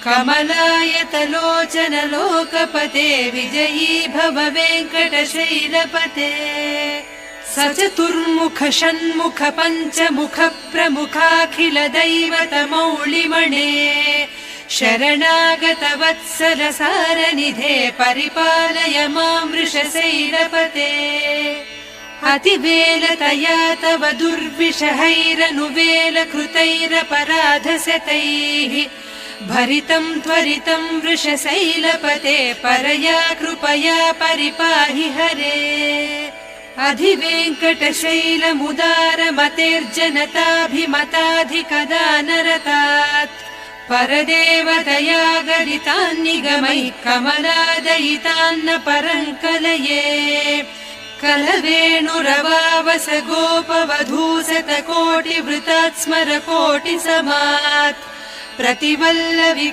कमलायतलोचन लोकपते विजयी भव वेङ्कटशैलपते सचतुर्मुख षण्मुख पञ्चमुख प्रमुखाखिल दैवतमौलिमणे शरणागत वत्सल सारनिधे परिपालय मां वृषशैलपते अतिवेलतया तव दुर्विषहैरनुवेल कृतैरपराधशतैः भरितं त्वरितं वृषशैलपते परया कृपया परिपाहि हरे अधिवेङ्कटशैलमुदारमतेर्जनताभिमताधिकदानरतात् परदेवतया गरितान्निगमैः कमलादयितान्न परङ्कलये कलवेणुरवावस गोपवधूसतकोटिवृतात् स्मर कोटिसमात् प्रतिवल्लवि